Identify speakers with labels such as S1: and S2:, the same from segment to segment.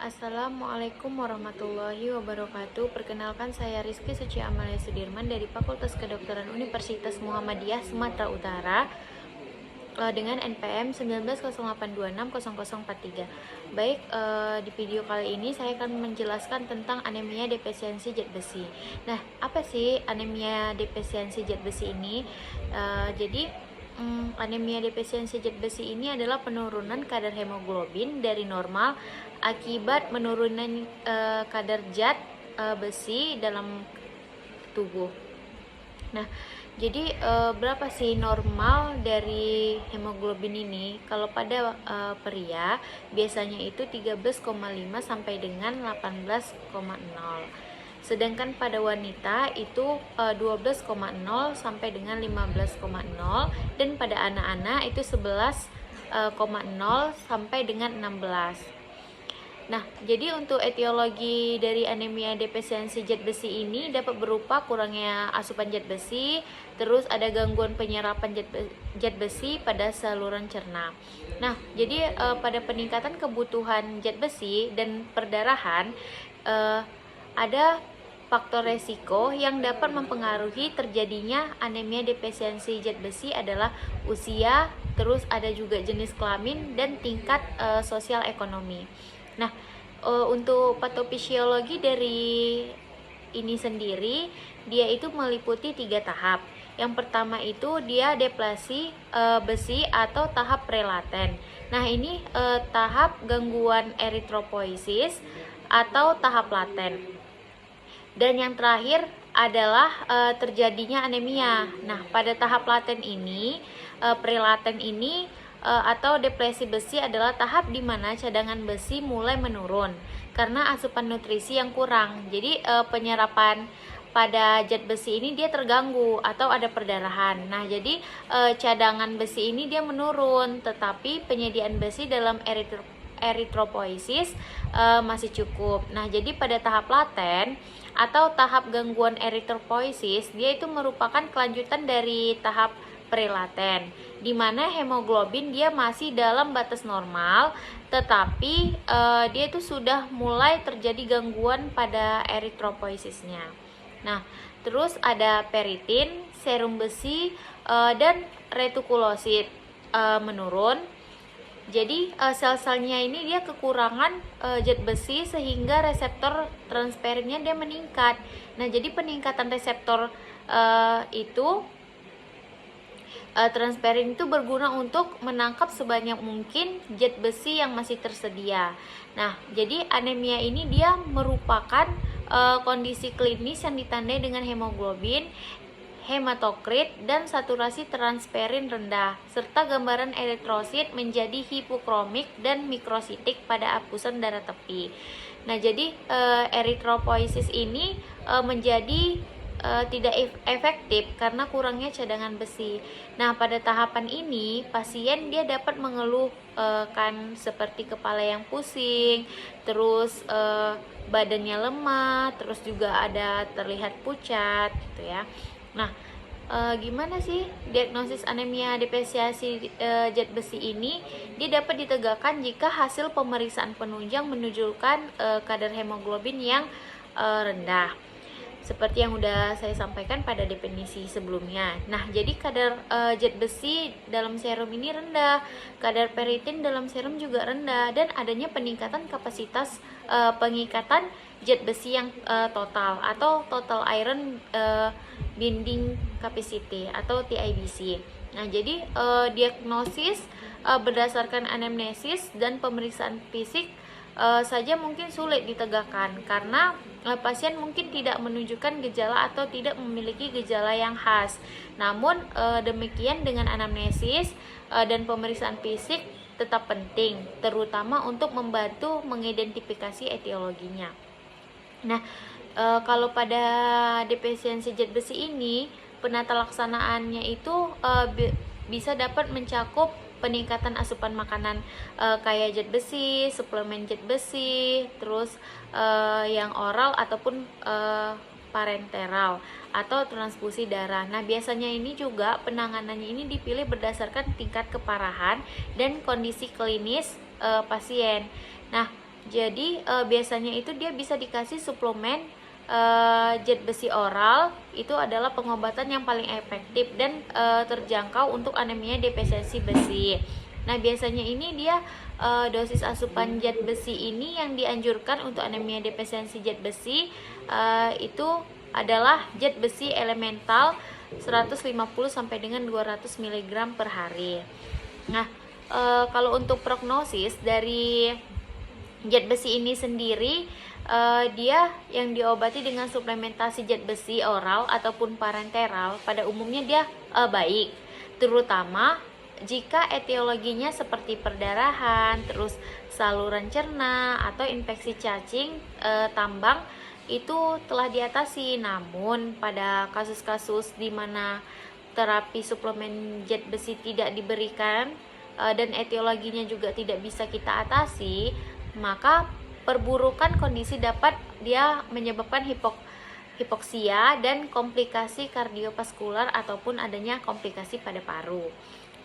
S1: Assalamualaikum warahmatullahi wabarakatuh. Perkenalkan, saya Rizky Suci Amalia Sudirman dari Fakultas Kedokteran Universitas Muhammadiyah Sumatera Utara dengan NPM 1908260043. Baik, di video kali ini saya akan menjelaskan tentang anemia defisiensi zat besi. Nah, apa sih anemia defisiensi zat besi ini? Anemia defisiensi zat besi ini adalah penurunan kadar hemoglobin dari normal akibat menurunan kadar zat besi dalam tubuh. Nah, jadi berapa sih normal dari hemoglobin ini? Kalau pada pria biasanya itu 13,5 sampai dengan 18,0. Sedangkan pada wanita itu 12,0 sampai dengan 15,0, dan pada anak-anak itu 11,0 sampai dengan 16. Nah, jadi untuk etiologi dari anemia defisiensi zat besi ini dapat berupa kurangnya asupan zat besi, terus ada gangguan penyerapan zat besi pada saluran cerna. Nah, jadi pada peningkatan kebutuhan zat besi dan perdarahan ada faktor resiko yang dapat mempengaruhi terjadinya anemia defisiensi zat besi adalah usia, terus ada juga jenis kelamin dan tingkat sosial ekonomi. Nah, untuk patofisiologi dari ini sendiri, dia itu meliputi 3 tahap. Yang pertama itu dia deplasi besi atau tahap prelaten. Nah, ini tahap gangguan eritropoiesis atau tahap laten. Dan yang terakhir adalah terjadinya anemia. Nah, pada tahap laten ini, prelaten ini atau depresi besi adalah tahap di mana cadangan besi mulai menurun karena asupan nutrisi yang kurang. Jadi penyerapan pada zat besi ini dia terganggu atau ada perdarahan. Nah, jadi cadangan besi ini dia menurun, tetapi penyediaan besi dalam eritropoiesis masih cukup. Nah, jadi pada tahap laten atau tahap gangguan eritropoiesis, dia itu merupakan kelanjutan dari tahap prelaten, di mana hemoglobin dia masih dalam batas normal, tetapi dia itu sudah mulai terjadi gangguan pada eritropoiesisnya. Nah, terus ada peritin, serum besi, dan retikulosit menurun. Jadi sel-selnya ini dia kekurangan zat besi sehingga reseptor transperinnya dia meningkat. Nah, jadi peningkatan reseptor itu transferin itu berguna untuk menangkap sebanyak mungkin zat besi yang masih tersedia. Nah, jadi anemia ini dia merupakan kondisi klinis yang ditandai dengan hemoglobin, hematokrit, dan saturasi transferin rendah, serta gambaran eritrosit menjadi hipokromik dan mikrositik pada apusan darah tepi. Nah, jadi eritropoiesis ini menjadi tidak efektif karena kurangnya cadangan besi. Nah, pada tahapan ini pasien dia dapat mengeluhkan seperti kepala yang pusing, terus badannya lemah, terus juga ada terlihat pucat gitu ya. Nah, gimana sih diagnosis anemia defisiensi zat besi ini? Dia dapat ditegakkan jika hasil pemeriksaan penunjang menunjukkan kadar hemoglobin yang rendah, seperti yang udah saya sampaikan pada definisi sebelumnya. Nah, jadi kadar zat besi dalam serum ini rendah, kadar peritin dalam serum juga rendah, dan adanya peningkatan kapasitas pengikatan zat besi yang total atau total iron binding capacity atau TIBC. Nah, jadi diagnosis berdasarkan anamnesis dan pemeriksaan fisik saja mungkin sulit ditegakkan karena pasien mungkin tidak menunjukkan gejala atau tidak memiliki gejala yang khas. Namun demikian dengan anamnesis dan pemeriksaan fisik tetap penting, terutama untuk membantu mengidentifikasi etiologinya. Nah, kalau pada defisiensi zat besi ini penata laksanaannya itu bisa dapat mencakup peningkatan asupan makanan kayak zat besi, suplemen zat besi, terus yang oral ataupun parenteral atau transfusi darah. Nah, biasanya ini juga penanganannya ini dipilih berdasarkan tingkat keparahan dan kondisi klinis pasien. Nah, Jadi biasanya itu dia bisa dikasih suplemen zat besi oral. Itu adalah pengobatan yang paling efektif dan terjangkau untuk anemia defisiensi besi. Nah, biasanya ini dia dosis asupan zat besi ini yang dianjurkan untuk anemia defisiensi zat besi itu adalah zat besi elemental 150 sampai dengan 200 mg per hari. Nah, kalau untuk prognosis dari zat besi ini sendiri, dia yang diobati dengan suplementasi zat besi oral ataupun parenteral pada umumnya dia baik, terutama jika etiologinya seperti perdarahan, terus saluran cerna atau infeksi cacing tambang itu telah diatasi. Namun pada kasus-kasus di mana terapi suplemen zat besi tidak diberikan dan etiologinya juga tidak bisa kita atasi, maka perburukan kondisi dapat dia menyebabkan hipoksia dan komplikasi kardiovaskular ataupun adanya komplikasi pada paru.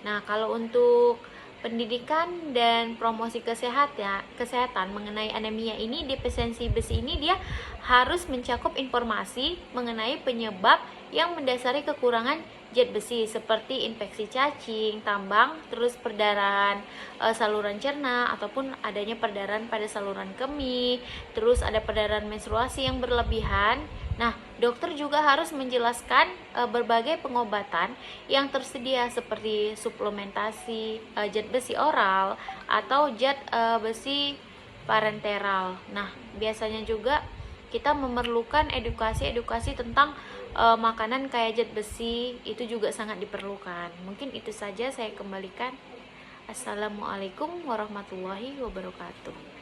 S1: Nah, kalau untuk pendidikan dan promosi kesehatan mengenai anemia ini, defisiensi besi ini dia harus mencakup informasi mengenai penyebab yang mendasari kekurangan zat besi seperti infeksi cacing, tambang, terus perdarahan saluran cerna ataupun adanya perdarahan pada saluran kemih, terus ada perdarahan menstruasi yang berlebihan. Nah, dokter juga harus menjelaskan berbagai pengobatan yang tersedia seperti suplementasi zat besi oral atau zat besi parenteral. Nah, biasanya juga kita memerlukan edukasi tentang makanan kaya zat besi, itu juga sangat diperlukan. Mungkin itu saja saya kembalikan. Assalamualaikum warahmatullahi wabarakatuh.